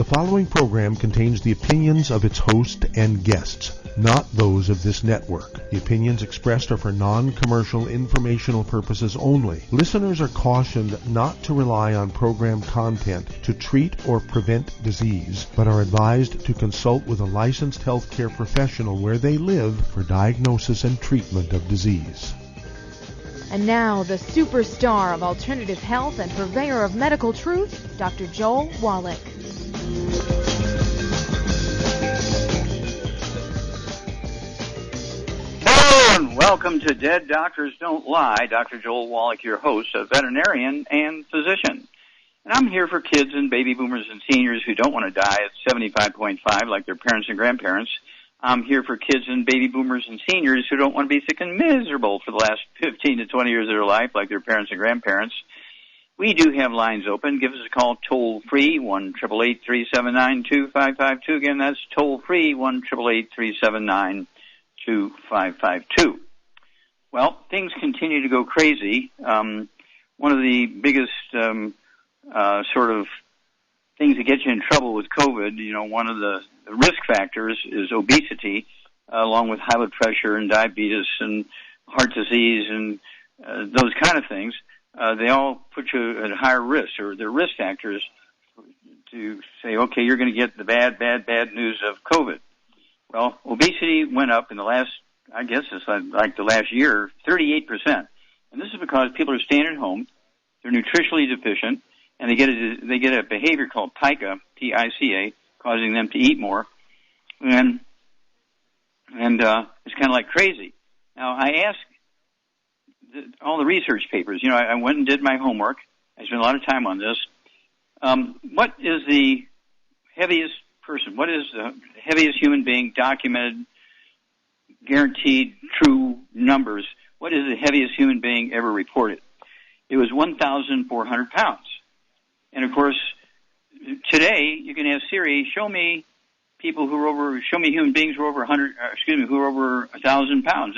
following program contains the opinions of its host and guests, not those of this network. The opinions expressed are for non-commercial informational purposes only. Listeners are cautioned not to rely on program content to treat or prevent disease, but are advised to consult with a licensed healthcare professional where they live for diagnosis and treatment of disease. And now, the superstar of alternative health and purveyor of medical truth, Dr. Joel Wallach. Hello and welcome to Dead Doctors Don't Lie. Dr. Joel Wallach, your host, a veterinarian and physician. And I'm here for kids and baby boomers and seniors who don't want to die at 75.5 like their parents and grandparents. I'm here for kids and baby boomers and seniors who don't want to be sick and miserable for the last 15 to 20 years of their life like their parents and grandparents. We do have lines open. Give us a call toll-free, 1-888-379-2552. Again, that's toll-free, 1-888-379-2552. Well, things continue to go crazy. One of the biggest sort of things that get you in trouble with COVID, one of the risk factors is obesity, along with high blood pressure and diabetes and heart disease and those kind of things. They all put you at higher risk, or they're risk factors to say, okay, you're going to get the bad news of COVID. Well, obesity went up in the last, I guess it's like the last year, 38%. And this is because people are staying at home, they're nutritionally deficient, and they get a behavior called pica, P-I-C-A, causing them to eat more, and it's kind of like crazy. Now, I asked all the research papers. I went and did my homework. I spent a lot of time on this. What is the heaviest person? What is the heaviest human being, documented, guaranteed, true numbers? What is the heaviest human being ever reported? It was 1,400 pounds. And, of course, today you can have Siri show me human beings who are over 1,000 pounds.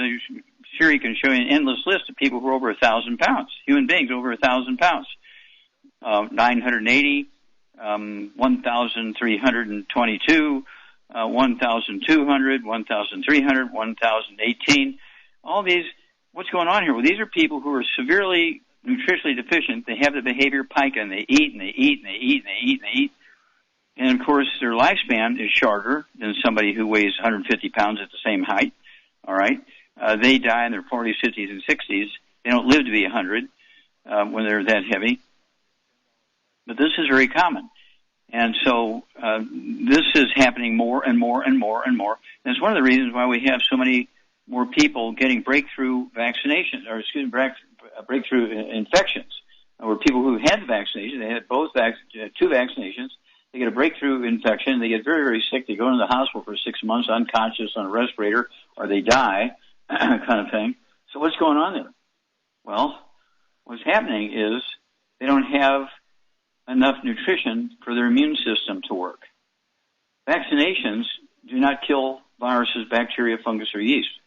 Siri can show you an endless list of people who are over 1,000 pounds, human beings over 1,000 pounds. 980, 1,322, 1,200, 1,300, 1,018. All these, what's going on here? Well, these are people who are severely nutritionally deficient. They have the behavior pica, and they eat and they eat and they eat and they eat and they eat. And, of course, their lifespan is shorter than somebody who weighs 150 pounds at the same height. All right? They die in their 40s, 50s, and 60s. They don't live to be 100 when they're that heavy. But this is very common. And so this is happening more and more and more and more. And it's one of the reasons why we have so many more people getting breakthrough vaccinations, breakthrough infections, where people who had the vaccination, they had two vaccinations, they get a breakthrough infection, they get very, very sick, they go into the hospital for 6 months unconscious on a respirator, or they die, kind of thing. So what's going on there? Well, what's happening is they don't have enough nutrition for their immune system to work. Vaccinations do not kill viruses, bacteria, fungus, or yeast.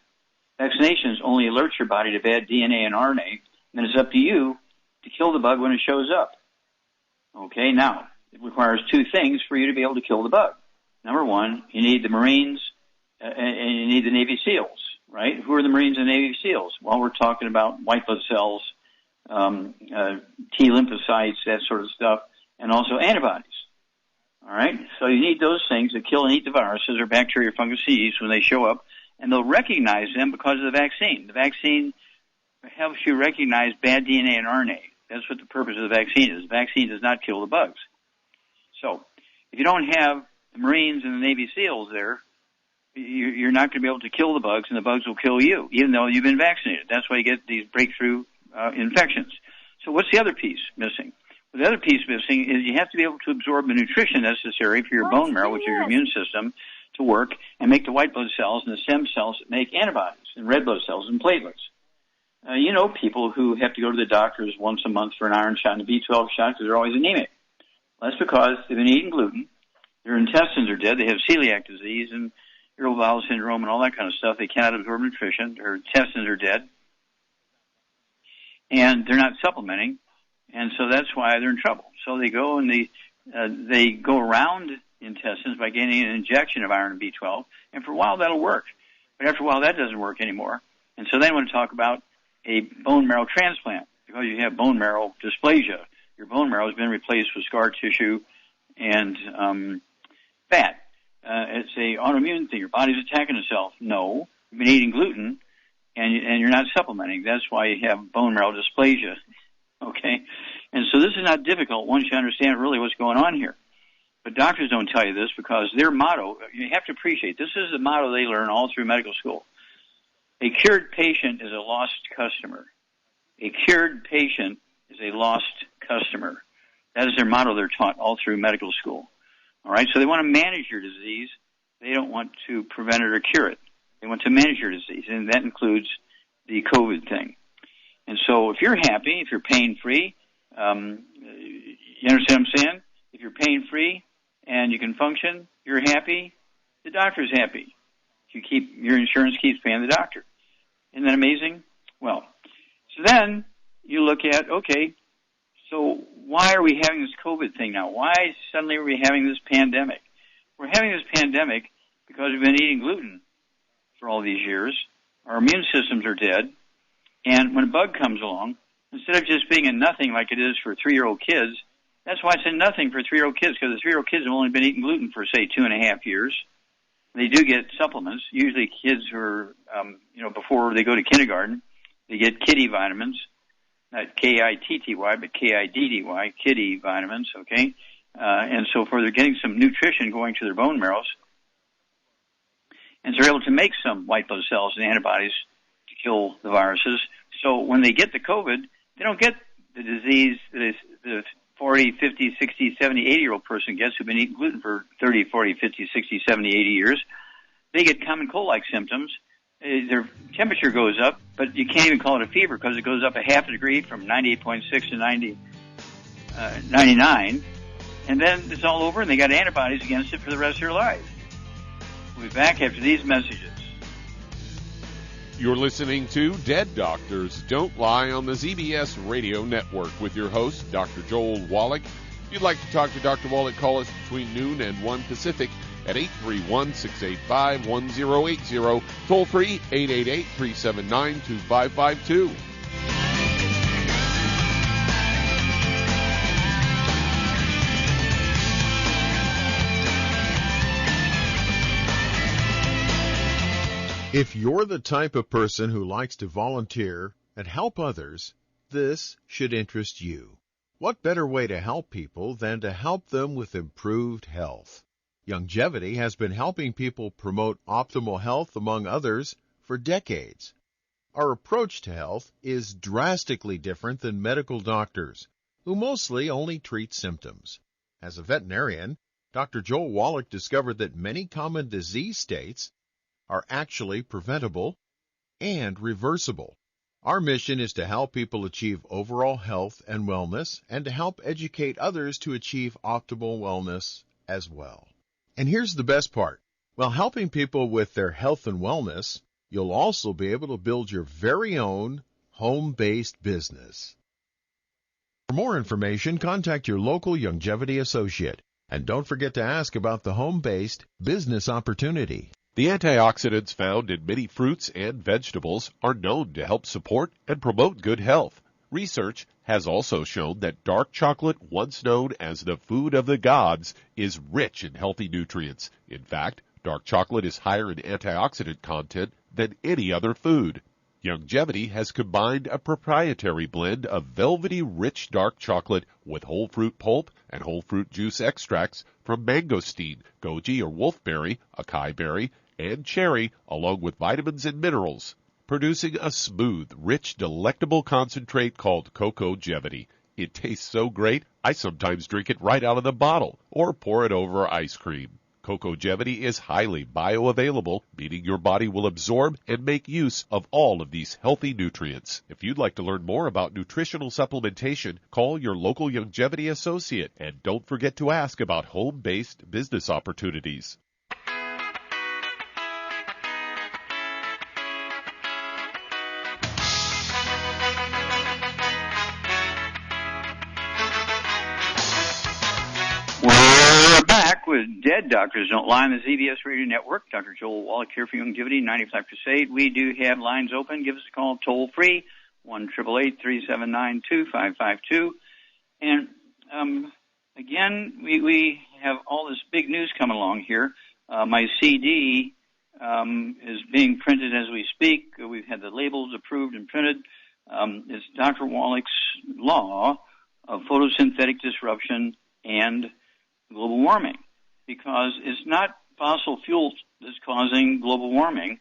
Vaccinations only alert your body to bad DNA and RNA, and then it's up to you to kill the bug when it shows up. Okay, now, it requires two things for you to be able to kill the bug. Number one, you need the Marines and you need the Navy SEALs, right? Who are the Marines and Navy SEALs? Well, we're talking about white blood cells, T lymphocytes, that sort of stuff, and also antibodies. All right? So you need those things that kill and eat the viruses or bacteria, fungus, and yeast when they show up, and they'll recognize them because of the vaccine. The vaccine helps you recognize bad DNA and RNA. That's what the purpose of the vaccine is. The vaccine does not kill the bugs. So if you don't have the Marines and the Navy SEALs there, you're not going to be able to kill the bugs, and the bugs will kill you, even though you've been vaccinated. That's why you get these breakthrough infections. So what's the other piece missing? Well, the other piece missing is you have to be able to absorb the nutrition necessary for your bone marrow, which is your immune system, to work and make the white blood cells and the stem cells that make antibodies and red blood cells and platelets. People who have to go to the doctors once a month for an iron shot and a B12 shot because they're always anemic. Well, that's because they've been eating gluten, their intestines are dead, they have celiac disease and irritable bowel syndrome and all that kind of stuff. They cannot absorb nutrition, their intestines are dead, and they're not supplementing, and so that's why they're in trouble. So they go and they go around the intestines by getting an injection of iron and B12, and for a while that'll work. But after a while that doesn't work anymore. And so then I want to talk about a bone marrow transplant, because you have bone marrow dysplasia. Your bone marrow has been replaced with scar tissue and fat. It's a autoimmune thing. Your body's attacking itself. No, you've been eating gluten, and you're not supplementing. That's why you have bone marrow dysplasia. Okay? And so this is not difficult once you understand really what's going on here. But doctors don't tell you this because their motto, you have to appreciate, this is the motto they learn all through medical school. A cured patient is a lost customer. A cured patient is a lost customer. That is their motto they're taught all through medical school. All right? So they want to manage your disease. They don't want to prevent it or cure it. They want to manage your disease, and that includes the COVID thing. And so if you're happy, if you're pain-free, you understand what I'm saying? If you're pain-free and you can function, you're happy, the doctor's happy. Your insurance keeps paying the doctor. Isn't that amazing? Well, so then you look at, okay, so why are we having this COVID thing now? Why suddenly are we having this pandemic? We're having this pandemic because we've been eating gluten for all these years. Our immune systems are dead. And when a bug comes along, instead of just being a nothing like it is for 3-year-old kids, that's why it's a nothing for 3-year-old kids, because the 3-year-old kids have only been eating gluten for, say, 2.5 years. They do get supplements. Usually kids who are, before they go to kindergarten, they get kitty vitamins, not K-I-T-T-Y, but K-I-D-D-Y, kitty vitamins, okay? And so forth. They're getting some nutrition going to their bone marrows. And so they're able to make some white blood cells and antibodies to kill the viruses. So when they get the COVID, they don't get the disease that the 40, 50, 60, 70, 80-year-old person gets who've been eating gluten for 30, 40, 50, 60, 70, 80 years. They get common cold-like symptoms. Their temperature goes up, but you can't even call it a fever because it goes up 0.5 degree from 98.6 to 99. And then it's all over, and they got antibodies against it for the rest of their life. We'll be back after these messages. You're listening to Dead Doctors Don't Lie on the ZBS Radio Network with your host, Dr. Joel Wallach. If you'd like to talk to Dr. Wallach, call us between noon and 1 Pacific at 831-685-1080, toll free 888-379-2552. If you're the type of person who likes to volunteer and help others, this should interest you. What better way to help people than to help them with improved health? Longevity has been helping people promote optimal health among others for decades. Our approach to health is drastically different than medical doctors, who mostly only treat symptoms. As a veterinarian, Dr. Joel Wallach discovered that many common disease states are actually preventable and reversible. Our mission is to help people achieve overall health and wellness and to help educate others to achieve optimal wellness as well. And here's the best part. While helping people with their health and wellness, you'll also be able to build your very own home-based business. For more information, contact your local longevity associate. And don't forget to ask about the home-based business opportunity. The antioxidants found in many fruits and vegetables are known to help support and promote good health. Research has also shown that dark chocolate, once known as the food of the gods, is rich in healthy nutrients. In fact, dark chocolate is higher in antioxidant content than any other food. Longevity has combined a proprietary blend of velvety rich dark chocolate with whole fruit pulp and whole fruit juice extracts from mangosteen, goji or wolfberry, acai berry, and cherry, along with vitamins and minerals, producing a smooth, rich, delectable concentrate called Cocogevity. It tastes so great, I sometimes drink it right out of the bottle or pour it over ice cream. Cocogevity is highly bioavailable, meaning your body will absorb and make use of all of these healthy nutrients. If you'd like to learn more about nutritional supplementation, call your local longevity associate, and don't forget to ask about home-based business opportunities. We're back with to Dead Doctors Don't Lie on the ZBS Radio Network. Dr. Joel Wallach here for Longevity 95 Crusade. We do have lines open. Give us a call toll-free, 1-888-379-2552. And again, we have all this big news coming along here. My CD is being printed as we speak. We've had the labels approved and printed. It's Dr. Wallach's Law of Photosynthetic Disruption and Global Warming, because it's not fossil fuels that's causing global warming,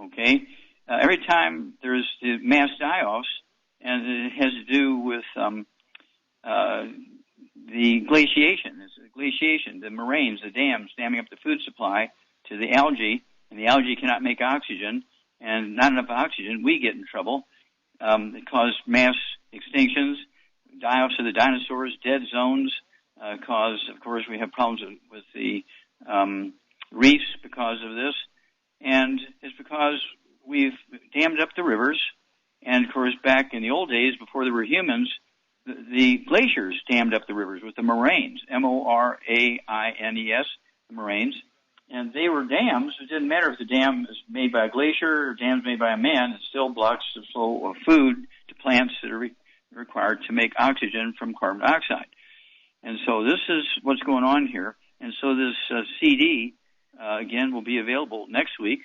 okay? Every time there's the mass die-offs, and it has to do with the glaciation. It's the glaciation, the moraines, the dams damming up the food supply to the algae, and the algae cannot make oxygen, and not enough oxygen, we get in trouble. It caused mass extinctions, die-offs of the dinosaurs, dead zones, cause, of course, we have problems with the reefs because of this, and it's because we've dammed up the rivers, and, of course, back in the old days, before there were humans, the glaciers dammed up the rivers with the moraines, M-O-R-A-I-N-E-S, the moraines, and they were dams. It didn't matter if the dam is made by a glacier or dams made by a man, it still blocks the flow of food to plants that are required to make oxygen from carbon dioxide. And so this is what's going on here. And so this CD, again, will be available next week.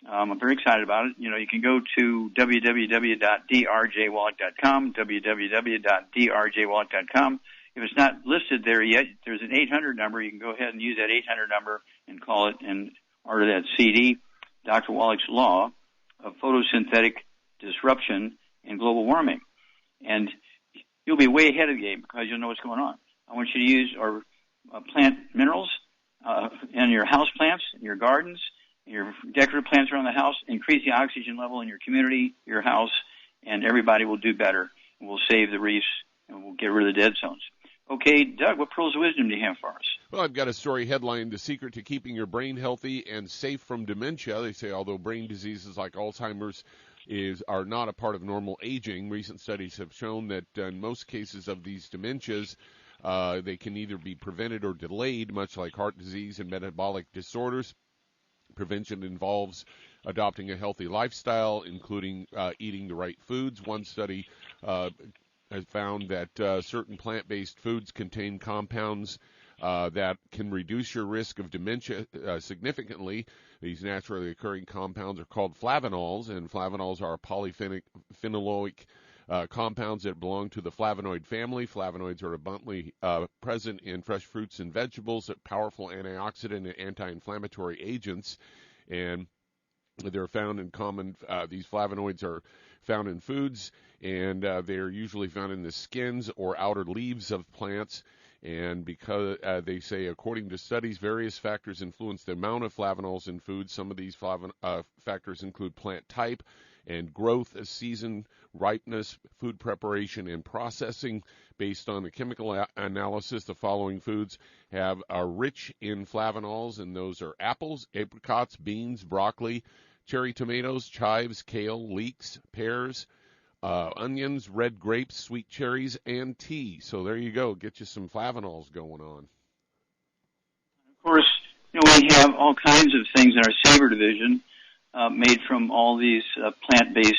I'm very excited about it. You know, you can go to www.drjwallach.com, www.drjwallach.com. If it's not listed there yet, there's an 800 number. You can go ahead and use that 800 number and call it and order that CD, Dr. Wallach's Law of Photosynthetic Disruption and Global Warming. And you'll be way ahead of the game because you'll know what's going on. I want you to use our plant minerals in your house plants, in your gardens, your decorative plants around the house. Increase the oxygen level in your community, your house, and everybody will do better. And we'll save the reefs, and we'll get rid of the dead zones. Okay, Doug, what pearls of wisdom do you have for us? Well, I've got a story headline, The Secret to Keeping Your Brain Healthy and Safe from Dementia. They say although brain diseases like Alzheimer's are not a part of normal aging, recent studies have shown that in most cases of these dementias, they can either be prevented or delayed, much like heart disease and metabolic disorders. Prevention involves adopting a healthy lifestyle, including eating the right foods. One study has found that certain plant-based foods contain compounds that can reduce your risk of dementia significantly. These naturally occurring compounds are called flavonols, and flavonols are polyphenolic compounds that belong to the flavonoid family. Flavonoids are abundantly present in fresh fruits and vegetables, powerful antioxidant and anti-inflammatory agents, and they're found in these flavonoids are found in foods, and they're usually found in the skins or outer leaves of plants. And because they say, according to studies, various factors influence the amount of flavonols in foods. Some of these factors include plant type and growth, season, ripeness, food preparation, and processing. Based on the chemical analysis, the following foods are rich in flavonols, and those are apples, apricots, beans, broccoli, cherry tomatoes, chives, kale, leeks, pears, onions, red grapes, sweet cherries, and tea. So there you go. Get you some flavonols going on. Of course, we have all kinds of things in our savor division made from all these plant-based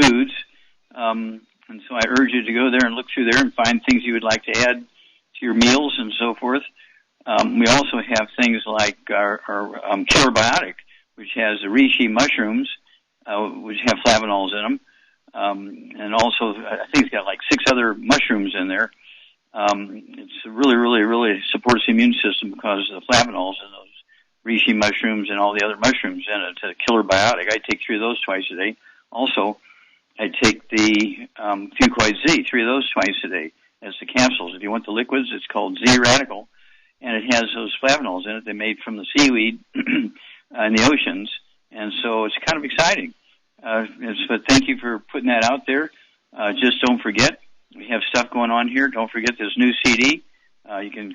foods. And so I urge you to go there and look through there and find things you would like to add to your meals and so forth. We also have things like our killer biotic, which has the reishi mushrooms, which have flavonols in them. And also, I think it's got like 6 other mushrooms in there. It's really, really, really supports the immune system because of the flavonols in those reishi mushrooms and all the other mushrooms in it. It's a killer biotic. I take 3 of those twice a day. Also, I take the Fucoid Z, 3 of those twice a day as the capsules. If you want the liquids, it's called Z Radical, and it has those flavonols in it. They're made from the seaweed in the oceans, and so it's kind of exciting. But thank you for putting that out there. Just don't forget, we have stuff going on here. Don't forget this new CD. You can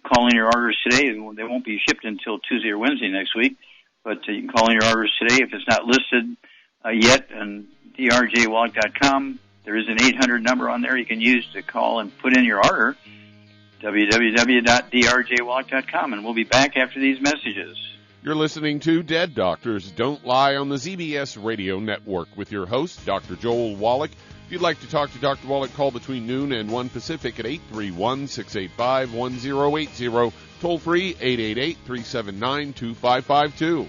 call in your orders today. They won't be shipped until Tuesday or Wednesday next week, but you can call in your orders today. If it's not listed yet on drjwallach.com, there is an 800 number on there you can use to call and put in your order. www.drjwallach.com, and we'll be back after these messages. You're listening to Dead Doctors Don't Lie on the ZBS Radio Network with your host, Dr. Joel Wallach. If you'd like to talk to Dr. Wallach, call between noon and 1 Pacific at 831-685-1080. Toll free, 888-379-2552.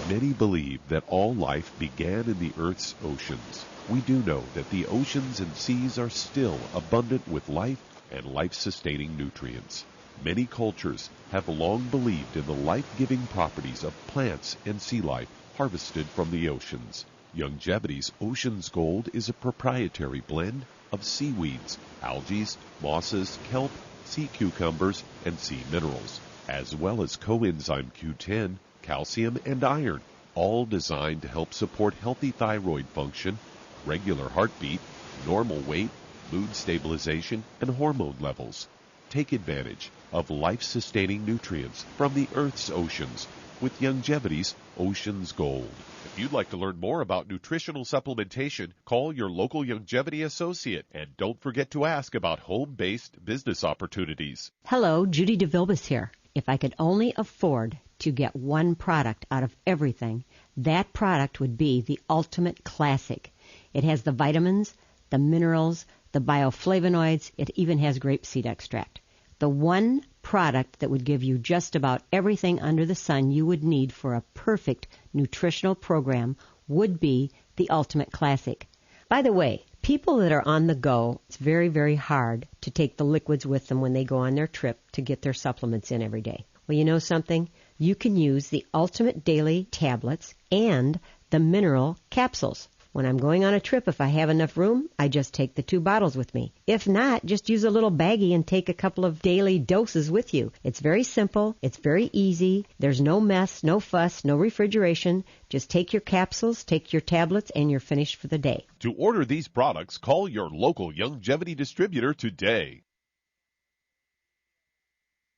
Many believe that all life began in the Earth's oceans. We do know that the oceans and seas are still abundant with life and life-sustaining nutrients. Many cultures have long believed in the life-giving properties of plants and sea life harvested from the oceans. Longevity's Ocean's Gold is a proprietary blend of seaweeds, algae, mosses, kelp, sea cucumbers, and sea minerals, as well as coenzyme Q10, calcium, and iron, all designed to help support healthy thyroid function, regular heartbeat, normal weight, mood stabilization, and hormone levels. Take advantage of life-sustaining nutrients from the Earth's oceans with Longevity's Ocean's Gold. If you'd like to learn more about nutritional supplementation, call your local Longevity associate, and don't forget to ask about home-based business opportunities. Hello, Judy DeVilbus here. If I could only afford to get one product out of everything, that product would be the Ultimate Classic. It has the vitamins, the minerals, the bioflavonoids. It even has grapeseed extract. The one product that would give you just about everything under the sun you would need for a perfect nutritional program would be the Ultimate Classic. By the way, people that are on the go, it's very, very hard to take the liquids with them when they go on their trip to get their supplements in every day. Well, you know something? You can use the Ultimate Daily Tablets and the mineral capsules. When I'm going on a trip, if I have enough room, I just take the 2 bottles with me. If not, just use a little baggie and take a couple of daily doses with you. It's very simple. It's very easy. There's no mess, no fuss, no refrigeration. Just take your capsules, take your tablets, and you're finished for the day. To order these products, call your local Longevity distributor today.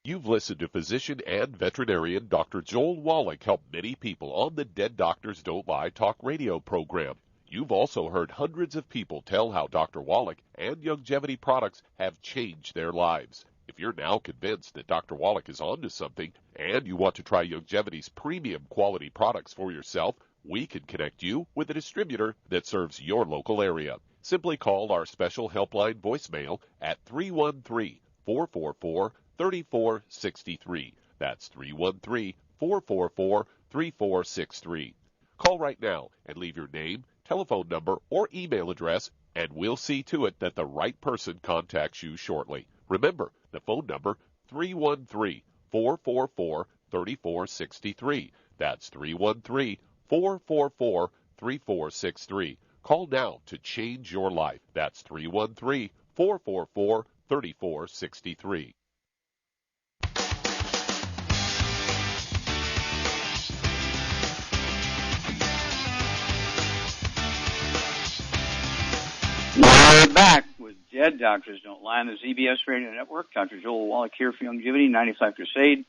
You've listened to physician and veterinarian Dr. Joel Wallach help many people on the Dead Doctors Don't Lie talk radio program. You've also heard hundreds of people tell how Dr. Wallach and Longevity products have changed their lives. If you're now convinced that Dr. Wallach is onto something and you want to try Longevity's premium quality products for yourself, we can connect you with a distributor that serves your local area. Simply call our special helpline voicemail at 313-444-3463. That's 313-444-3463. Call right now and leave your name, telephone number, or email address, and we'll see to it that the right person contacts you shortly. Remember, the phone number, 313-444-3463. That's 313-444-3463. Call now to change your life. That's 313-444-3463. We're back with Dead Doctors Don't Lie on the ZBS Radio Network. Dr. Joel Wallach here for Longevity 95 Crusade.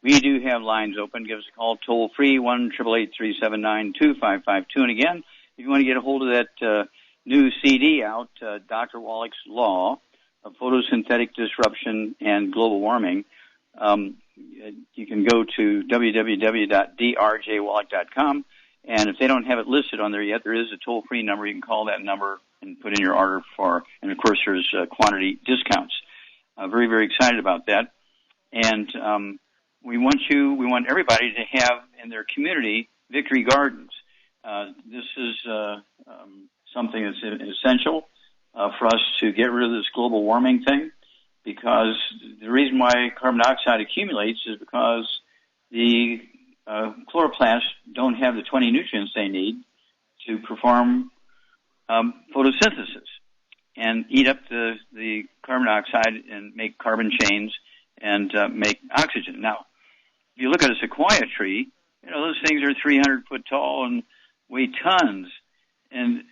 We do have lines open. Give us a call toll free, 1-888-379-2552. And again, if you want to get a hold of that new CD out, Dr. Wallach's Law of Photosynthetic Disruption and Global Warming, you can go to www.drjwallach.com. And if they don't have it listed on there yet, there is a toll-free number. You can call that number and put in your order for, and of course there's quantity discounts. Very, very excited about that. And we want everybody to have in their community victory gardens. This is something that's essential for us to get rid of this global warming thing, because the reason why carbon dioxide accumulates is because the chloroplasts don't have the 20 nutrients they need to perform photosynthesis and eat up the carbon dioxide and make carbon chains and make oxygen. Now, if you look at a sequoia tree, those things are 300 foot tall and weigh tons. And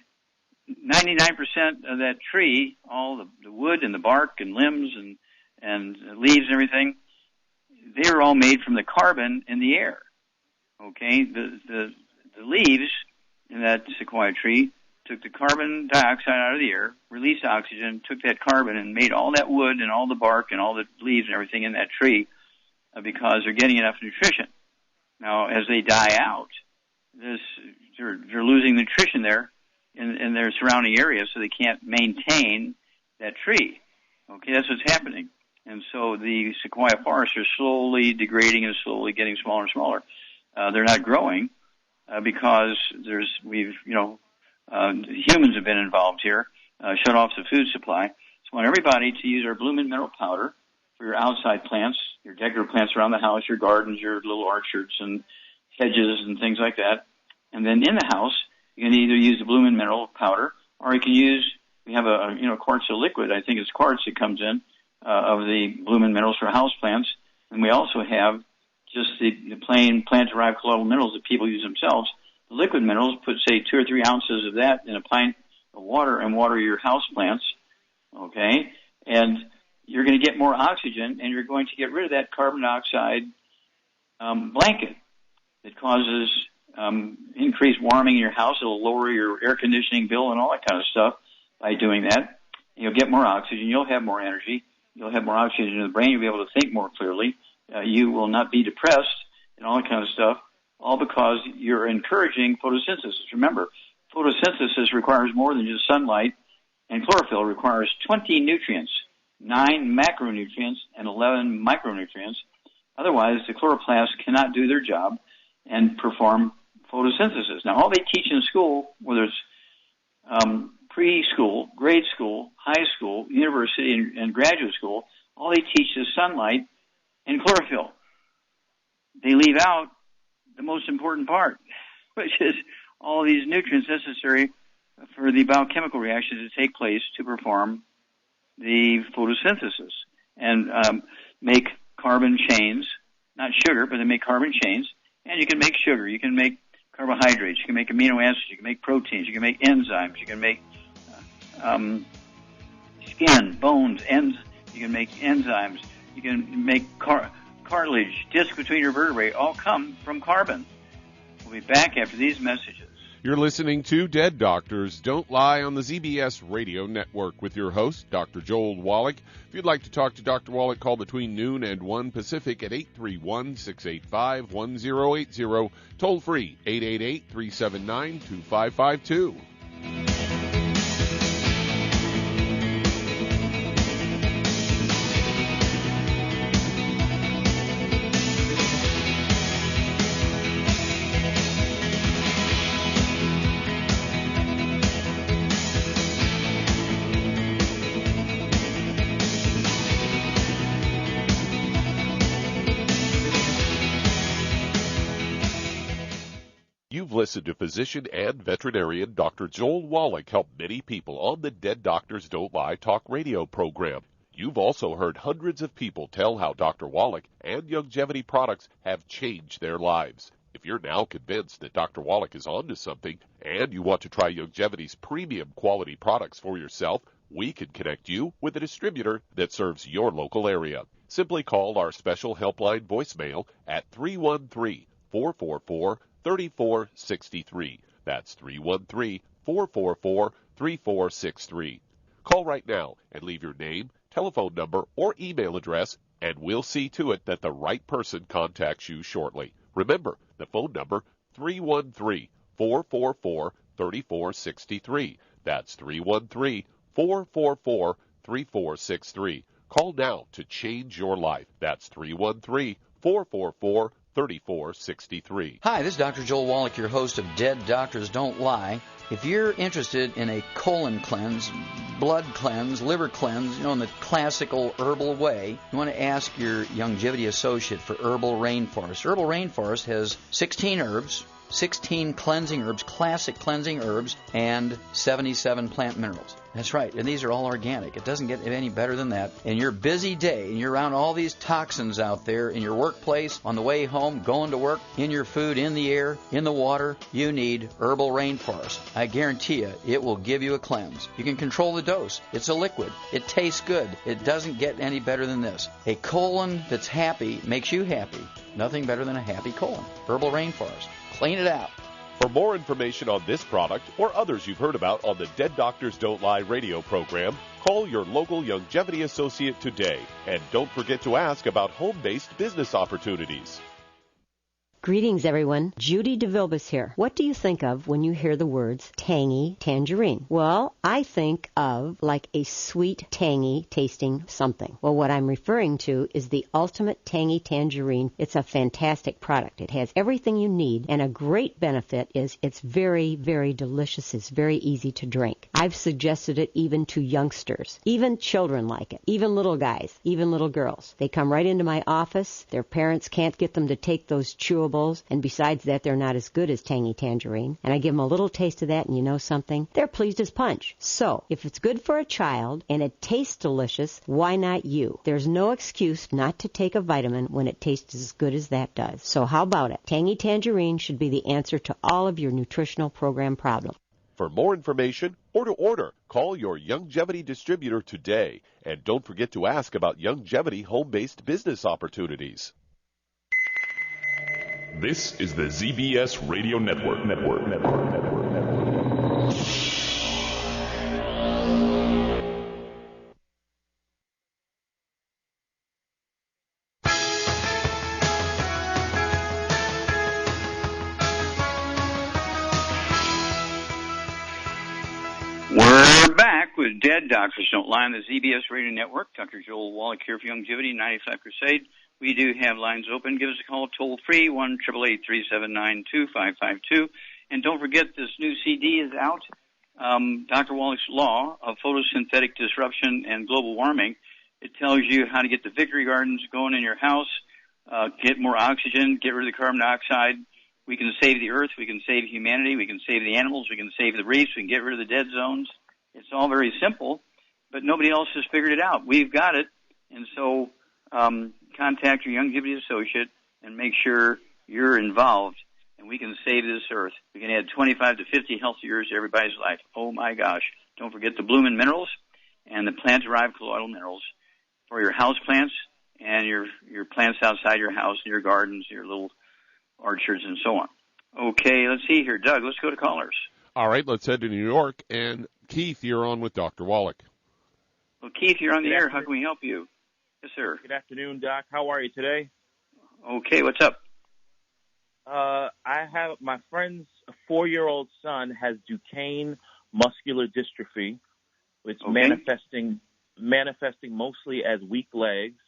99% of that tree, all the wood and the bark and limbs and leaves and everything, they're all made from the carbon in the air. Okay? The leaves in that sequoia tree took the carbon dioxide out of the air, released oxygen, took that carbon and made all that wood and all the bark and all the leaves and everything in that tree because they're getting enough nutrition. Now, as they die out, they're losing nutrition there in their surrounding area, so they can't maintain that tree. Okay, that's what's happening. And so the sequoia forests are slowly degrading and slowly getting smaller and smaller. They're not growing because humans have been involved here, shut off the food supply. So I want everybody to use our Bloom and Mineral Powder for your outside plants, your decorative plants around the house, your gardens, your little orchards and hedges and things like that. And then in the house, you can either use the Bloom and Mineral Powder, or you can we have a quartz of liquid, I think it's quartz that comes in, of the Bloom and Minerals for house plants. And we also have just the plain plant-derived colloidal minerals that people use themselves. The liquid minerals, put, say, 2 or 3 ounces of that in a pint of water and water your house plants, okay? And you're going to get more oxygen, and you're going to get rid of that carbon dioxide blanket that causes increased warming in your house. It'll lower your air conditioning bill and all that kind of stuff by doing that. You'll get more oxygen. You'll have more energy. You'll have more oxygen in the brain. You'll be able to think more clearly. You will not be depressed and all that kind of stuff, all because you're encouraging photosynthesis. Remember, photosynthesis requires more than just sunlight, and chlorophyll requires 20 nutrients, 9 macronutrients and 11 micronutrients. Otherwise, the chloroplasts cannot do their job and perform photosynthesis. Now, all they teach in school, whether it's preschool, grade school, high school, university, and graduate school, all they teach is sunlight and chlorophyll. They leave out the most important part, which is all these nutrients necessary for the biochemical reactions to take place to perform the photosynthesis and make carbon chains, not sugar, but they make carbon chains. And you can make sugar, you can make carbohydrates, you can make amino acids, you can make proteins, you can make enzymes, you can make skin, bones, you can make enzymes, you can make cartilage, disc between your vertebrae, all come from carbon. We'll be back after these messages. You're listening to Dead Doctors Don't Lie on the ZBS Radio Network with your host, Dr. Joel Wallach. If you'd like to talk to Dr. Wallach, call between noon and 1 Pacific at 831-685-1080, toll free 888-379-2552. You've listened to physician and veterinarian Dr. Joel Wallach help many people on the Dead Doctors Don't Lie talk radio program. You've also heard hundreds of people tell how Dr. Wallach and Youngevity products have changed their lives. If you're now convinced that Dr. Wallach is onto something and you want to try Youngevity's premium quality products for yourself, we can connect you with a distributor that serves your local area. Simply call our special helpline voicemail at 313-444-3463. That's 313-444-3463. Call right now and leave your name, telephone number, or email address, and we'll see to it that the right person contacts you shortly. Remember, the phone number, 313-444-3463. That's 313-444-3463. Call now to change your life. That's 313-444-3463. Hi, this is Dr. Joel Wallach, your host of Dead Doctors Don't Lie. If you're interested in a colon cleanse, blood cleanse, liver cleanse, in the classical herbal way, you want to ask your Youngevity associate for Herbal Rainforest. Herbal Rainforest has 16 herbs, 16 cleansing herbs, classic cleansing herbs, and 77 plant minerals. That's right, and these are all organic. It doesn't get any better than that. In your busy day, and you're around all these toxins out there, in your workplace, on the way home, going to work, in your food, in the air, in the water, you need Herbal Rainforest. I guarantee you, it will give you a cleanse. You can control the dose. It's a liquid. It tastes good. It doesn't get any better than this. A colon that's happy makes you happy. Nothing better than a happy colon. Herbal Rainforest. Clean it out. For more information on this product or others you've heard about on the Dead Doctors Don't Lie radio program, call your local Longevity associate today. And don't forget to ask about home-based business opportunities. Greetings, everyone. Judy DeVilbus here. What do you think of when you hear the words tangy tangerine? Well, I think of like a sweet, tangy tasting something. Well, what I'm referring to is the Ultimate Tangy Tangerine. It's a fantastic product. It has everything you need, and a great benefit is it's very, very delicious. It's very easy to drink. I've suggested it even to youngsters. Even children like it. Even little guys. Even little girls. They come right into my office. Their parents can't get them to take those chewables, and besides that, they're not as good as Tangy Tangerine. And I give them a little taste of that, and you know something? They're pleased as punch. So, if it's good for a child and it tastes delicious, why not you? There's no excuse not to take a vitamin when it tastes as good as that does. So how about it? Tangy Tangerine should be the answer to all of your nutritional program problems. For more information or to order, call your Longevity distributor today. And don't forget to ask about Longevity home-based business opportunities. This is the ZBS Radio Network. We're back with Dead Doctors Don't Lie on the ZBS Radio Network. Dr. Joel Wallach here for Longevity 95 Crusade. We do have lines open. Give us a call toll-free, 1-888-379-2552. And don't forget, this new CD is out, Dr. Wallach's Law of Photosynthetic Disruption and Global Warming. It tells you how to get the victory gardens going in your house, get more oxygen, get rid of the carbon dioxide. We can save the earth. We can save humanity. We can save the animals. We can save the reefs. We can get rid of the dead zones. It's all very simple, but nobody else has figured it out. We've got it, and so contact your Longevity associate and make sure you're involved, and we can save this earth. We can add 25 to 50 healthy years to everybody's life. Oh, my gosh. Don't forget the bloomin' minerals and the plant-derived colloidal minerals for your house plants and your plants outside your house, your gardens, your little orchards, and so on. Okay, let's see here. Doug, let's go to callers. All right, let's head to New York. And Keith, you're on with Dr. Wallach. Well, Keith, you're on the air. How can we help you? Yes, sir. Good afternoon, Doc. How are you today? Okay, what's up? I have my friend's 4-year-old son has Duchenne muscular dystrophy. It's manifesting mostly as weak legs.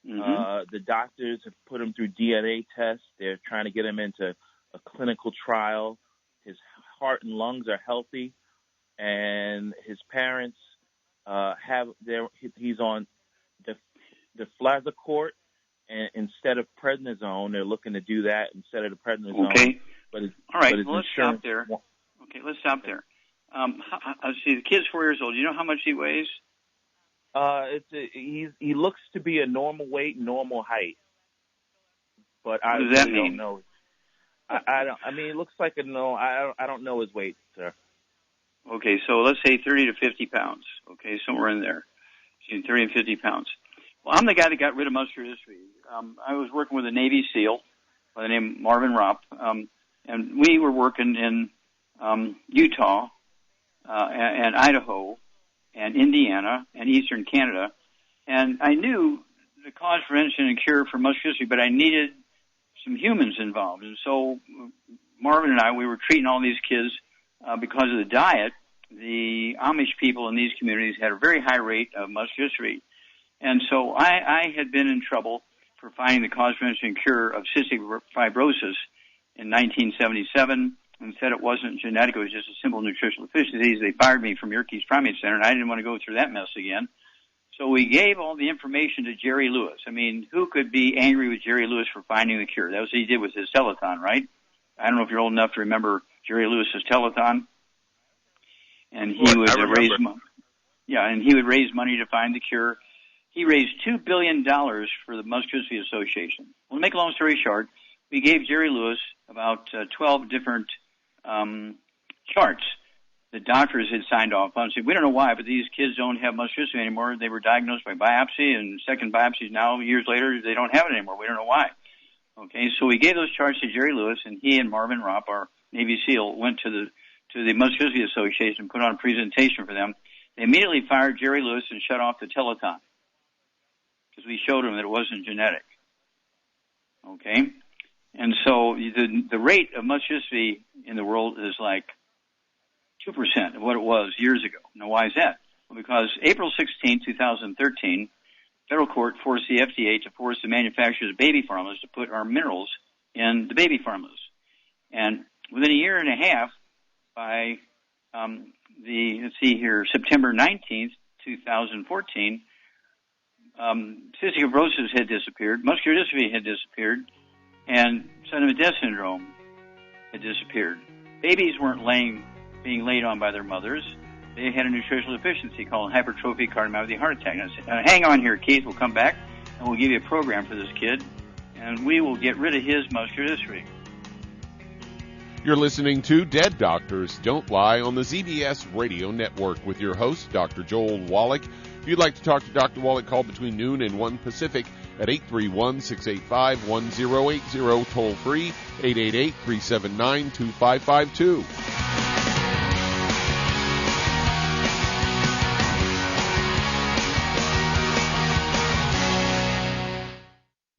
Mm-hmm. The doctors have put him through DNA tests. They're trying to get him into a clinical trial. His heart and lungs are healthy, and his parents he's on the Flazocort, and instead of prednisone, they're looking to do that instead of the prednisone. Okay. All right. Well, let's stop there. Okay, let's stop there. Let's see. The kid's 4 years old. Do you know how much he weighs? He looks to be a normal weight, normal height, but I what does that really mean? don't know. I don't. I mean, it looks like I don't know his weight, sir. Okay, so let's say 30 to 50 pounds. Okay, somewhere in there, between 30 and 50 pounds. Well, I'm the guy that got rid of muscular dystrophy. I was working with a Navy SEAL by the name of Marvin Rupp, and we were working in Utah and Idaho and Indiana and Eastern Canada, and I knew the cause, prevention, and cure for muscular dystrophy, but I needed some humans involved. And so Marvin and I, we were treating all these kids because of the diet. The Amish people in these communities had a very high rate of muscular dystrophy. And so I had been in trouble for finding the cause, prevention, and cure of cystic fibrosis in 1977 and said it wasn't genetic, it was just a simple nutritional deficiency. They fired me from Yerkes Primate Center, and I didn't want to go through that mess again. So we gave all the information to Jerry Lewis. I mean, who could be angry with Jerry Lewis for finding the cure? That was what he did with his telethon, right? I don't know if you're old enough to remember Jerry Lewis's telethon. And he would raise money. Yeah, and he would raise money to find the cure. He raised $2 billion for the Muscular Dystrophy Association. Well, to make a long story short, we gave Jerry Lewis about 12 different charts that doctors had signed off on. So we don't know why, but these kids don't have muscular dystrophy anymore. They were diagnosed by biopsy, and second biopsies now, years later, they don't have it anymore. We don't know why. Okay, so we gave those charts to Jerry Lewis, and he and Marvin Ropp, our Navy SEAL, went to the Muscular Dystrophy Association and put on a presentation for them. They immediately fired Jerry Lewis and shut off the telethon because we showed them that it wasn't genetic. Okay? And so the rate of muscular dystrophy in the world is like 2% of what it was years ago. Now, why is that? Well, because April 16, 2013, federal court forced the FDA to force the manufacturers of baby formulas to put our minerals in the baby formulas. And within a year and a half, by September 19th, 2014, cystic fibrosis had disappeared, muscular dystrophy had disappeared, and sudden death syndrome had disappeared. Babies weren't being laid on by their mothers. They had a nutritional deficiency called hypertrophic cardiomyopathy heart attack. And I said, hang on here, Keith, we'll come back, and we'll give you a program for this kid, and we will get rid of his muscular dystrophy. You're listening to Dead Doctors Don't Lie on the ZBS Radio Network with your host, Dr. Joel Wallach. If you'd like to talk to Dr. Wallach, call between noon and 1 Pacific at 831-685-1080, toll free, 888-379-2552.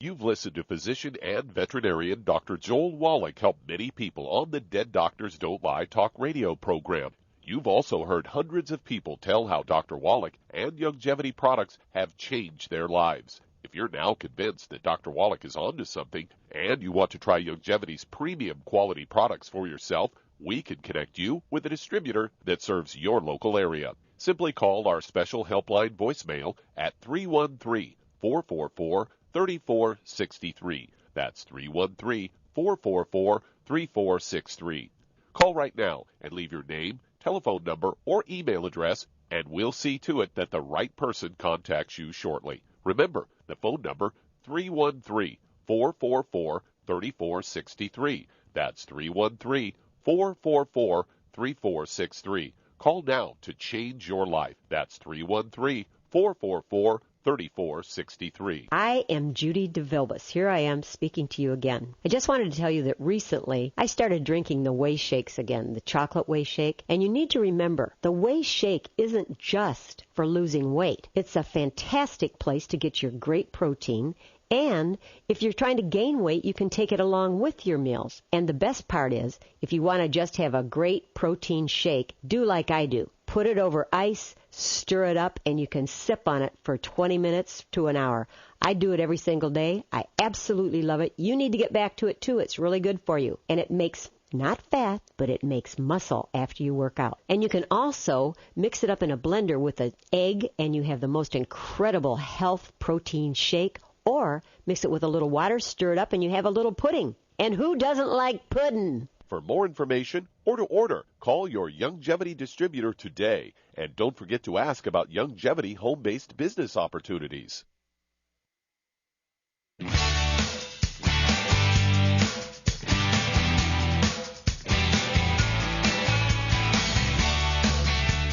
You've listened to physician and veterinarian Dr. Joel Wallach help many people on the Dead Doctors Don't Lie talk radio program. You've also heard hundreds of people tell how Dr. Wallach and Youngevity products have changed their lives. If you're now convinced that Dr. Wallach is onto something and you want to try Youngevity's premium quality products for yourself, we can connect you with a distributor that serves your local area. Simply call our special helpline voicemail at 313-444-3463. That's 313-444-3463. Call right now and leave your name, telephone number, or email address, and we'll see to it that the right person contacts you shortly. Remember, the phone number, 313-444-3463. That's 313-444-3463. Call now to change your life. That's 313-444-3463. I am Judy DeVilbus. Here I am speaking to you again. I just wanted to tell you that recently I started drinking the Whey Shakes again, the chocolate Whey Shake. And you need to remember, the Whey Shake isn't just for losing weight. It's a fantastic place to get your great protein. And if you're trying to gain weight, you can take it along with your meals. And the best part is, if you want to just have a great protein shake, do like I do. Put it over ice, stir it up, and you can sip on it for 20 minutes to an hour. I do it every single day. I absolutely love it. You need to get back to it, too. It's really good for you. And it makes not fat, but it makes muscle after you work out. And you can also mix it up in a blender with an egg, and you have the most incredible health protein shake. Or mix it with a little water, stir it up, and you have a little pudding. And who doesn't like pudding? For more information or to order, call your Youngevity distributor today. And don't forget to ask about Youngevity home-based business opportunities.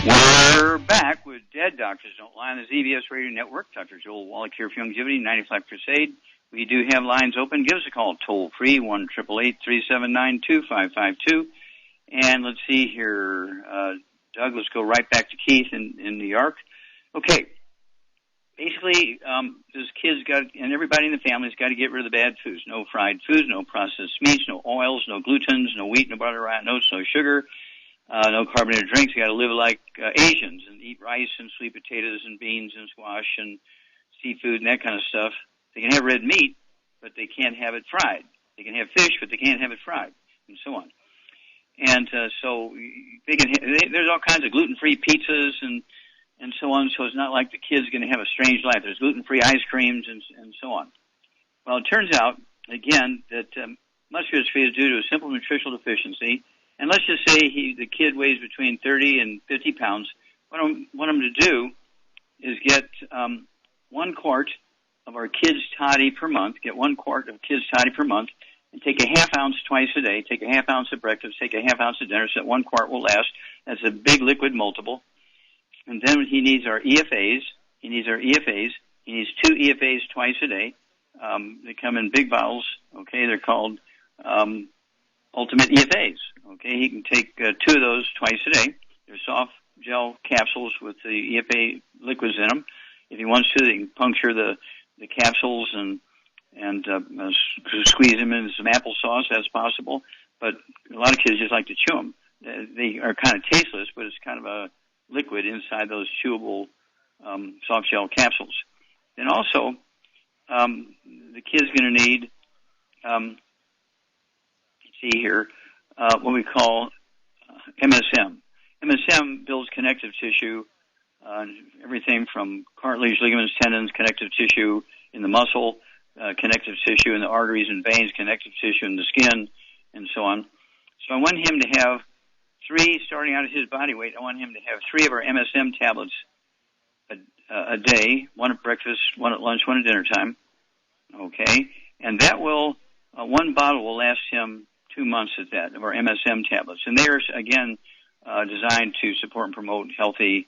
We're back with Dead Doctors Don't Lie on the ZBS Radio Network. Dr. Joel Wallach here for Youngevity, 95 Crusade. We do have lines open. Give us a call, toll-free, 1-888-379-2552. And let's see here. Doug, let's go right back to Keith in New York. Okay. Basically, this kid's got, and everybody in the family's got to get rid of the bad foods. No fried foods, no processed meats, no oils, no glutens, no wheat, no butter, no sugar. No carbonated drinks. You got to live like Asians and eat rice and sweet potatoes and beans and squash and seafood and that kind of stuff. They can have red meat, but they can't have it fried. They can have fish, but they can't have it fried, and so on. And so they can. There's all kinds of gluten-free pizzas and so on. So it's not like the kid's going to have a strange life. There's gluten-free ice creams and so on. Well, it turns out again that muscular dystrophy is due to a simple nutritional deficiency. And let's just say the kid weighs between 30 and 50 pounds. What I want him to do is get 1 quart of our kids' toddy per month, get 1 quart of kids' toddy per month, and take a half ounce twice a day, take a half ounce at breakfast, take a half ounce at dinner, so that 1 quart will last. That's a big liquid multiple. And then he needs our EFAs. He needs 2 EFAs twice a day. They come in big bottles, okay? They're called Ultimate EFAs, okay? He can take 2 of those twice a day. They're soft gel capsules with the EFA liquids in them. If he wants to, they can puncture the capsules and squeeze them into some applesauce. That's possible. But a lot of kids just like to chew them. They are kind of tasteless, but it's kind of a liquid inside those chewable soft gel capsules. Then also, the kid's going to need, what we call MSM. MSM builds connective tissue, everything from cartilage, ligaments, tendons, connective tissue in the muscle, connective tissue in the arteries and veins, connective tissue in the skin, and so on. So I want him to have 3, starting out at his body weight, I want him to have 3 of our MSM tablets a day, 1 at breakfast, 1 at lunch, 1 at dinner time. Okay? And that will, 1 bottle will last him 2 months at that, of our MSM tablets. And they're, again, designed to support and promote healthy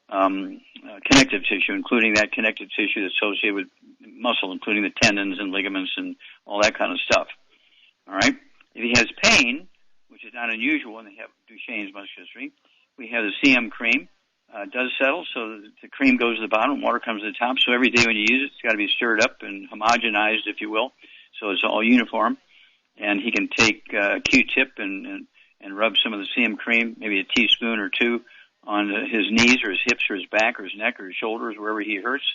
connective tissue, including that connective tissue that's associated with muscle, including the tendons and ligaments and all that kind of stuff. All right? If he has pain, which is not unusual when they have Duchenne's muscular dystrophy, we have the CM cream. It does settle, so the cream goes to the bottom, water comes to the top. So every day when you use it, it's got to be stirred up and homogenized, if you will, so it's all uniform. And he can take a Q-tip and rub some of the CM cream, maybe a teaspoon or 2, on his knees or his hips or his back or his neck or his shoulders, wherever he hurts,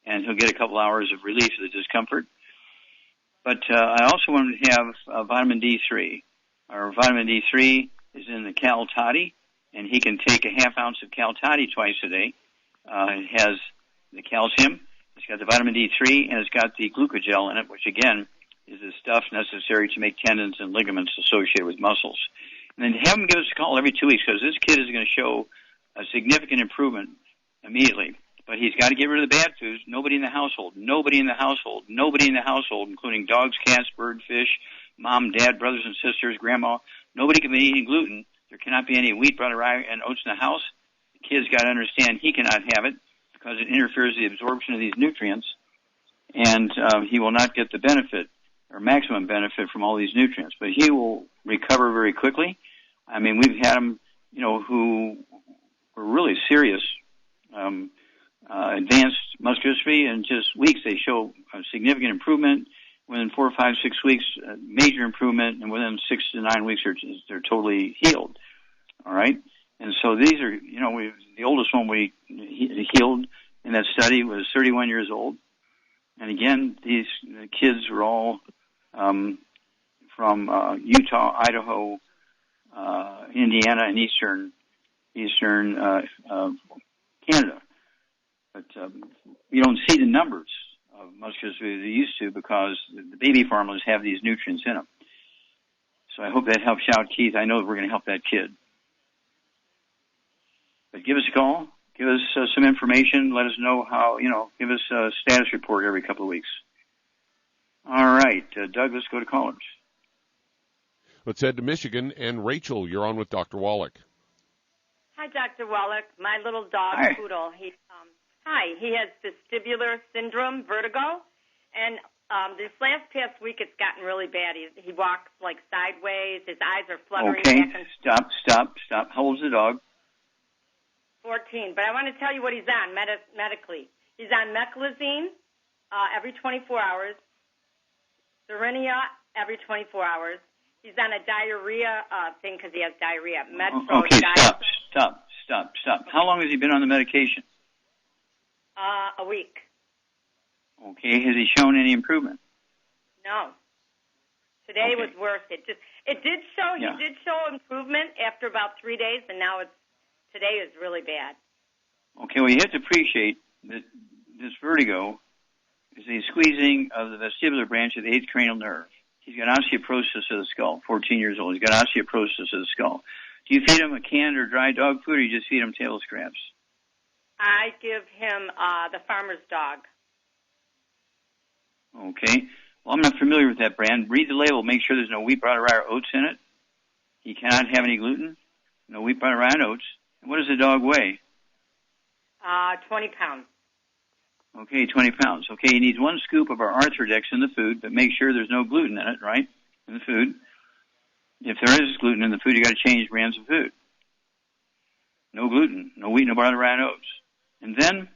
and he'll get a couple hours of relief of the discomfort. But I also want him to have vitamin D3. Our vitamin D3 is in the Cal Toddy, and he can take a half ounce of Cal Toddy twice a day. It has the calcium, it's got the vitamin D3, and it's got the glucogel in it, which again is the stuff necessary to make tendons and ligaments associated with muscles. And then have him give us a call every 2 weeks, because this kid is going to show a significant improvement immediately. But he's got to get rid of the bad foods. Nobody in the household, including dogs, cats, bird, fish, mom, dad, brothers and sisters, grandma. Nobody can be eating gluten. There cannot be any wheat, butter, rye, and oats in the house. The kid's got to understand he cannot have it because it interferes with the absorption of these nutrients, and he will not get the benefit or maximum benefit from all these nutrients. But he will recover very quickly. I mean, we've had them, who were really serious advanced muscular dystrophy, in just weeks they show a significant improvement. Within 4, 5, 6 weeks, major improvement, and within 6 to 9 weeks, they're totally healed. All right, and so these are, the oldest one we healed in that study was 31 years old, and again, these kids were all from Utah, Idaho, Indiana, and eastern Canada. But you don't see the numbers of muscular dystrophy they used to because the baby formulas have these nutrients in them. So I hope that helps you out, Keith. I know that we're going to help that kid. But give us a call. Give us some information. Let us know how, give us a status report every couple of weeks. All right. Doug, let's go to callers. Let's head to Michigan. And Rachel, you're on with Dr. Wallach. Hi, Dr. Wallach. My little dog, Hi. Poodle, he has vestibular syndrome, vertigo, and this past week it's gotten really bad. He walks like sideways. His eyes are fluttering. Okay, back and stop. How old's the dog? 14. But I want to tell you what he's on medically. He's on meclizine every 24 hours, Serenia every 24 hours. He's on a diarrhea thing because he has diarrhea. Okay, stop. How long has he been on the medication? A week. Okay, has he shown any improvement? No. Today was worse. He did show improvement after about 3 days, and now today is really bad. Okay, well, you have to appreciate that this vertigo is a squeezing of the vestibular branch of the 8th cranial nerve. He's got osteoporosis of the skull, 14 years old. He's got osteoporosis of the skull. Do you feed him a canned or dry dog food, or you just feed him table scraps? I give him the farmer's dog. Okay. Well, I'm not familiar with that brand. Read the label. Make sure there's no wheat, brown, rye, or oats in it. He cannot have any gluten. No wheat, brown, rye, and oats. And what does the dog weigh? 20 pounds. Okay, 20 pounds. Okay, he needs 1 scoop of our Arthrodex in the food, but make sure there's no gluten in it, right, in the food. If there is gluten in the food, you got to change brands of food. No gluten, no wheat, no barley, rye, and oats. And then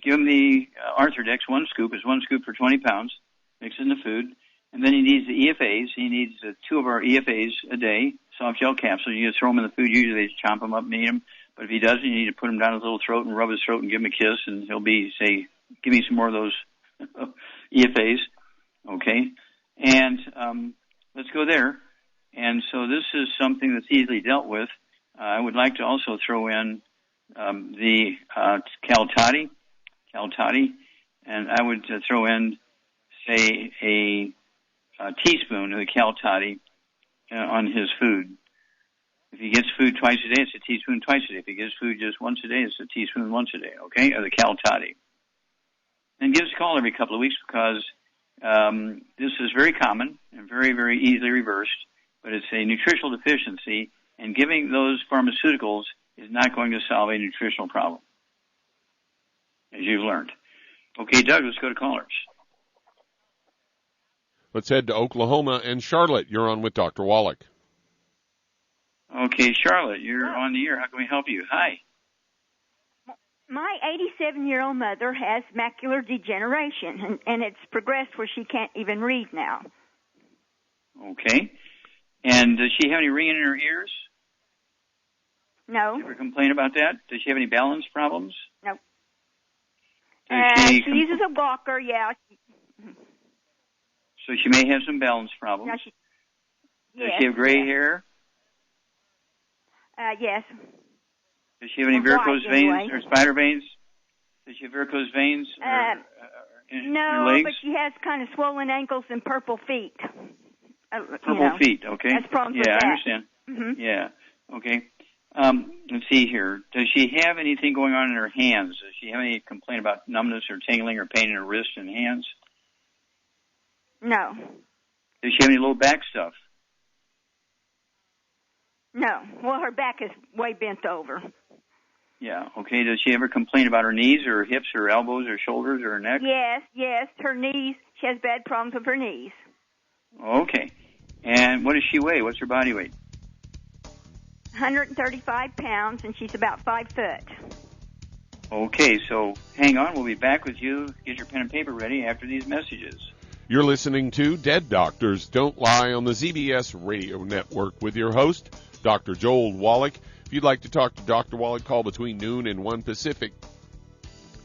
give him the Arthrodex, 1 scoop. It's 1 scoop for 20 pounds. Mix it in the food. And then he needs the EFAs. He needs 2 of our EFAs a day, soft gel capsules. You just throw them in the food. Usually they just chomp them up and eat them. But if he doesn't, you need to put him down his little throat and rub his throat and give him a kiss, and he'll say, give me some more of those EFAs. Okay? And let's go there. And so this is something that's easily dealt with. I would like to also throw in the Cal Toddy, and I would throw in, say, a teaspoon of the Cal Toddy on his food. If he gets food twice a day, it's a teaspoon twice a day. If he gets food just once a day, it's a teaspoon once a day, okay, of the Cal Toddy. And give us a call every couple of weeks because this is very common and very, very easily reversed, but it's a nutritional deficiency, and giving those pharmaceuticals is not going to solve a nutritional problem, as you've learned. Okay, Doug, let's go to callers. Let's head to Oklahoma and Charlotte. You're on with Dr. Wallach. Okay, Charlotte, you're on the air. How can we help you? Hi. My 87-year-old mother has macular degeneration, and it's progressed where she can't even read now. Okay. And does she have any ringing in her ears? No. Does she ever complain about that? Does she have any balance problems? No. She uses a walker, yeah. So she may have some balance problems. No, does she have gray hair? Yes. Does she have any varicose veins or spider veins? Does she have varicose veins in her legs? But she has kind of swollen ankles and purple feet. Purple feet, okay. That's problems with that. I understand. Mm-hmm. Yeah, okay. Let's see here. Does she have anything going on in her hands? Does she have any complaint about numbness or tingling or pain in her wrists and hands? No. Does she have any low back stuff? No. Well, her back is way bent over. Yeah, okay. Does she ever complain about her knees or her hips or her elbows or shoulders or her neck? Yes. Her knees. She has bad problems with her knees. Okay. And what does she weigh? What's her body weight? 135 pounds, and she's about 5 foot. Okay, so hang on. We'll be back with you. Get your pen and paper ready after these messages. You're listening to Dead Doctors Don't Lie on the ZBS Radio Network with your host, Dr. Joel Wallach. If you'd like to talk to Dr. Wallach, call between noon and 1 Pacific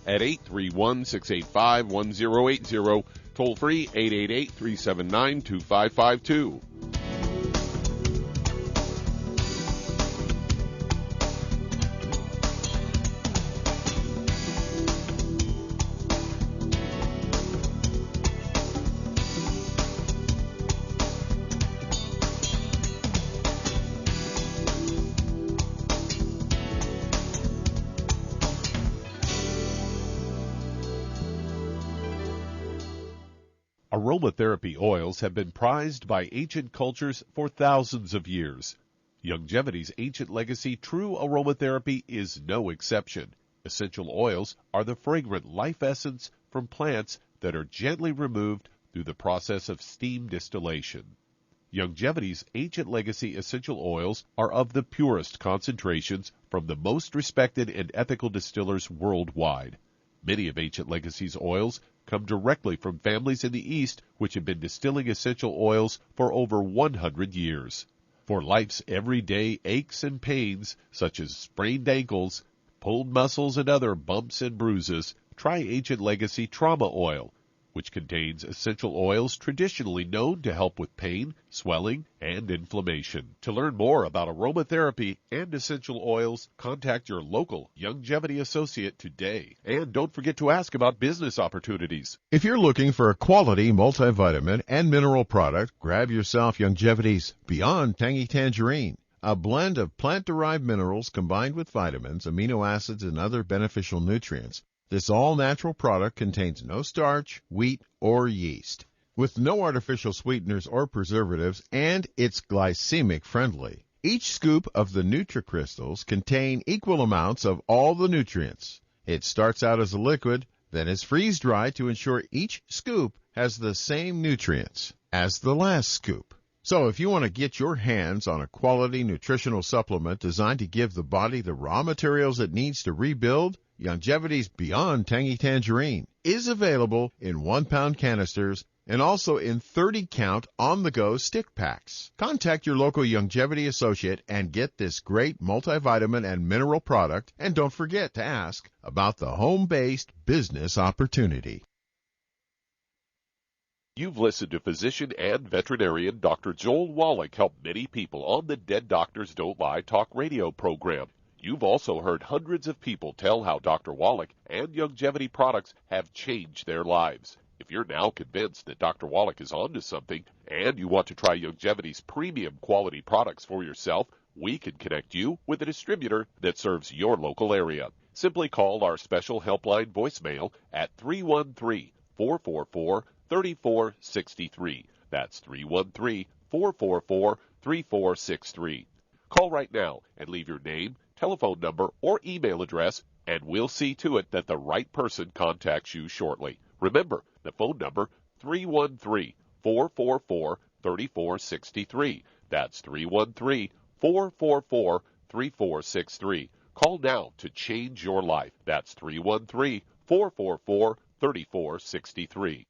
at 831-685-1080. Toll free, 888-379-2552. Aromatherapy oils have been prized by ancient cultures for thousands of years. Longevity's ancient legacy, True Aromatherapy, is no exception. Essential oils are the fragrant life essence from plants that are gently removed through the process of steam distillation. Longevity's ancient legacy essential oils are of the purest concentrations from the most respected and ethical distillers worldwide. Many of Ancient Legacy's oils come directly from families in the East which have been distilling essential oils for over 100 years. For life's everyday aches and pains, such as sprained ankles, pulled muscles, and other bumps and bruises, try Ancient Legacy Trauma Oil. which contains essential oils traditionally known to help with pain, swelling, and inflammation. To learn more about aromatherapy and essential oils, contact your local Longevity associate today. And don't forget to ask about business opportunities. If you're looking for a quality multivitamin and mineral product, grab yourself Longevity's Beyond Tangy Tangerine, a blend of plant-derived minerals combined with vitamins, amino acids, and other beneficial nutrients. This all-natural product contains no starch, wheat, or yeast, with no artificial sweeteners or preservatives, and it's glycemic friendly. Each scoop of the NutriCrystals contain equal amounts of all the nutrients. It starts out as a liquid, then is freeze-dried to ensure each scoop has the same nutrients as the last scoop. So if you want to get your hands on a quality nutritional supplement designed to give the body the raw materials it needs to rebuild, Longevity's Beyond Tangy Tangerine is available in 1-pound canisters and also in 30-count on-the-go stick packs. Contact your local Longevity associate and get this great multivitamin and mineral product, and don't forget to ask about the home-based business opportunity. You've listened to physician and veterinarian Dr. Joel Wallach help many people on the Dead Doctors Don't Lie talk radio program. You've also heard hundreds of people tell how Dr. Wallach and Longevity products have changed their lives. If you're now convinced that Dr. Wallach is onto something and you want to try Longevity's premium quality products for yourself, we can connect you with a distributor that serves your local area. Simply call our special helpline voicemail at 313-444-3463. That's 313-444-3463. Call right now and leave your name, telephone number, or email address, and we'll see to it that the right person contacts you shortly. Remember, the phone number, 313-444-3463. That's 313-444-3463. Call now to change your life. That's 313-444-3463.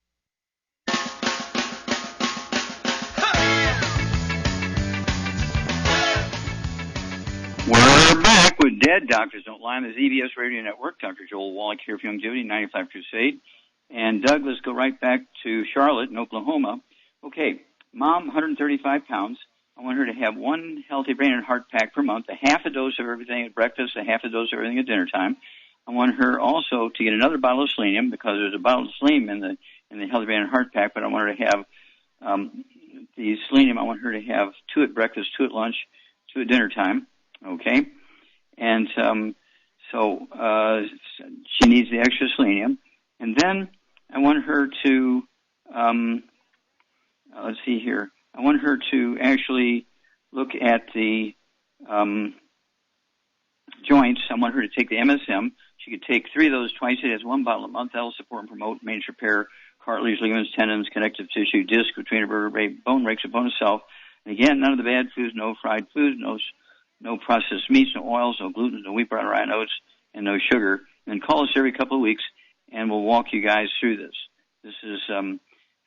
We're back with Dead Doctors Don't Lie on the ZBS Radio Network. Dr. Joel Wallach here for Longevity, 95 Crusade. And Doug, let's go right back to Charlotte in Oklahoma. Okay, mom, 135 pounds. I want her to have one healthy brain and heart pack per month, a half a dose of everything at breakfast, a half a dose of everything at dinner time. I want her also to get another bottle of selenium because there's a bottle of selenium in the healthy brain and heart pack, but I want her to have the selenium. I want her to have 2 at breakfast, 2 at lunch, 2 at dinner time. Okay, and so she needs the extra selenium, and then I want her to let's see here. I want her to actually look at the joints. I want her to take the MSM. She could take 3 of those twice a day as 1 bottle a month. That will support and promote maintenance repair, cartilage, ligaments, tendons, connective tissue, disc, between vertebrae, bone breaks, bone itself. And again, none of the bad foods, no fried foods, no processed meats, no oils, no gluten, no wheat, brown, rye oats, and no sugar. And call us every couple of weeks, and we'll walk you guys through this. This is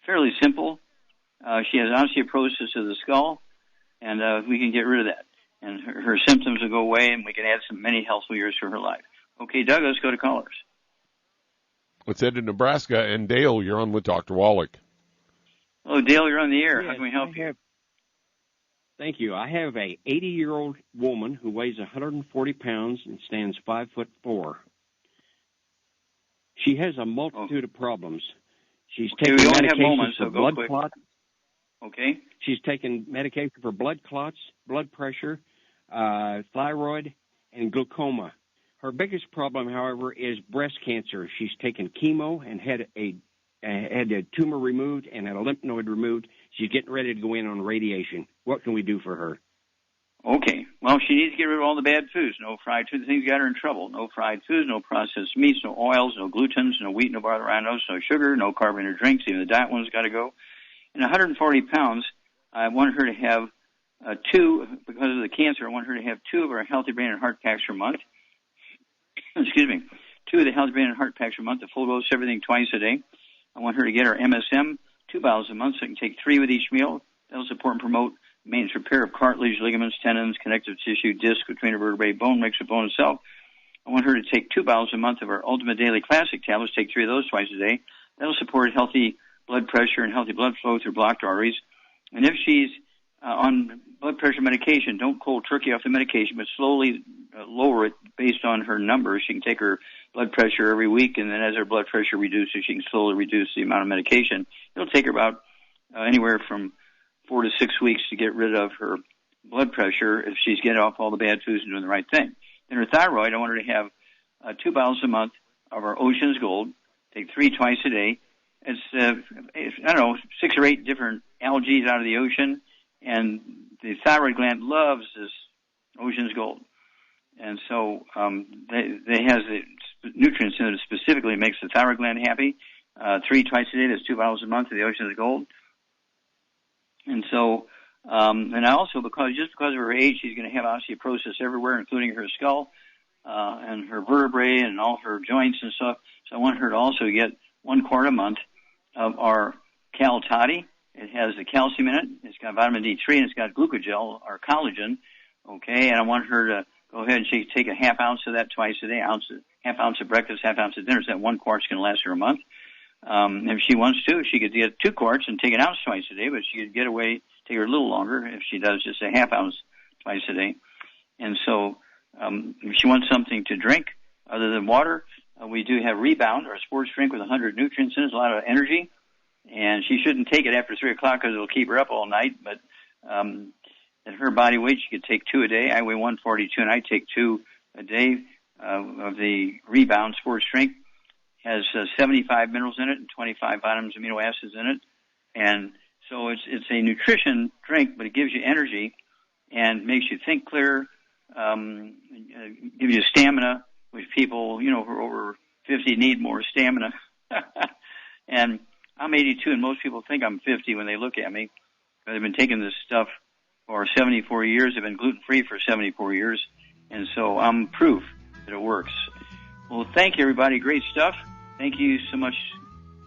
fairly simple. She has osteoporosis of the skull, and we can get rid of that. And her symptoms will go away, and we can add many healthful years to her life. Okay, Doug, let's go to callers. Let's head to Nebraska. And Dale, you're on with Dr. Wallach. Hello, Dale, you're on the air. Yes, how can we help you? Thank you. I have a 80-year-old woman who weighs 140 pounds and stands 5'4". She has a multitude of problems. She's taking medication for blood clots. Okay. She's taking medication for blood clots, blood pressure, thyroid, and glaucoma. Her biggest problem, however, is breast cancer. She's taken chemo and had a tumor removed and had a lymph node removed. She's getting ready to go in on radiation. What can we do for her? Okay. Well, she needs to get rid of all the bad foods. No fried foods. The things got her in trouble. No fried foods, no processed meats, no oils, no glutens, no wheat, no barley, rye, no sugar, no carbonated drinks. Even the diet one's got to go. And 140 pounds, I want her to have 2, because of the cancer, I want her to have 2 of her healthy brain and heart packs per month. Excuse me. 2 of the healthy brain and heart packs per month, a full dose, everything twice a day. I want her to get her MSM, 2 bottles a month, so I can take 3 with each meal. That'll support and promote maintenance repair of cartilage, ligaments, tendons, connective tissue, disc, between vertebrae, bone, mix of bone itself. I want her to take 2 bottles a month of her Ultimate Daily Classic tablets, take 3 of those twice a day. that'll support healthy blood pressure and healthy blood flow through blocked arteries. And if she's on blood pressure medication, don't cold turkey off the medication, but slowly lower it based on her numbers. She can take her blood pressure every week, and then as her blood pressure reduces, she can slowly reduce the amount of medication. It'll take her about anywhere from 4 to 6 weeks to get rid of her blood pressure if she's getting off all the bad foods and doing the right thing. Then her thyroid, I want her to have 2 bottles a month of our Ocean's Gold. Take 3 twice a day. It's 6 or 8 different algae out of the ocean, and the thyroid gland loves this Ocean's Gold. And so they has the nutrients in it that specifically makes the thyroid gland happy. 3 twice a day, that's 2 bottles a month of the Ocean's Gold. And so, and I also, because of her age, she's going to have osteoporosis everywhere, including her skull and her vertebrae and all her joints and stuff. So I want her to also get 1 quart a month of our Cal Toddy. It has the calcium in it. It's got vitamin D3, and it's got glucogel, or collagen. Okay, and I want her to go ahead and take a half ounce of that twice a day, half ounce of breakfast, half ounce of dinner. So that 1 quart's going to last her a month. If she wants to, she could get 2 quarts and take an ounce twice a day, but she could get away, take her a little longer if she does just a half ounce twice a day. And so if she wants something to drink other than water, we do have Rebound, our sports drink with 100 nutrients in it. It's a lot of energy. And she shouldn't take it after 3 o'clock because it'll keep her up all night. But at her body weight, she could take 2 a day. I weigh 142, and I take 2 a day of the Rebound sports drink. Has 75 minerals in it and 25 vitamins, amino acids in it. And so it's a nutrition drink, but it gives you energy and makes you think clear, gives you stamina, which people, who are over 50 need more stamina. And I'm 82, and most people think I'm 50 when they look at me. I've been taking this stuff for 74 years. I've been gluten-free for 74 years, and so I'm proof that it works. Well, thank you, everybody. Great stuff. Thank you so much,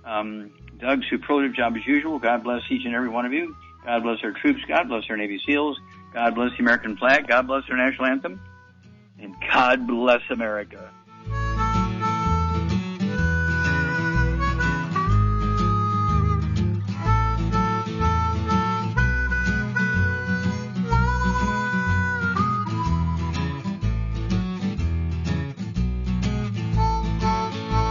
Doug. Superlative job as usual. God bless each and every one of you. God bless our troops. God bless our Navy SEALs. God bless the American flag. God bless our national anthem. And God bless America.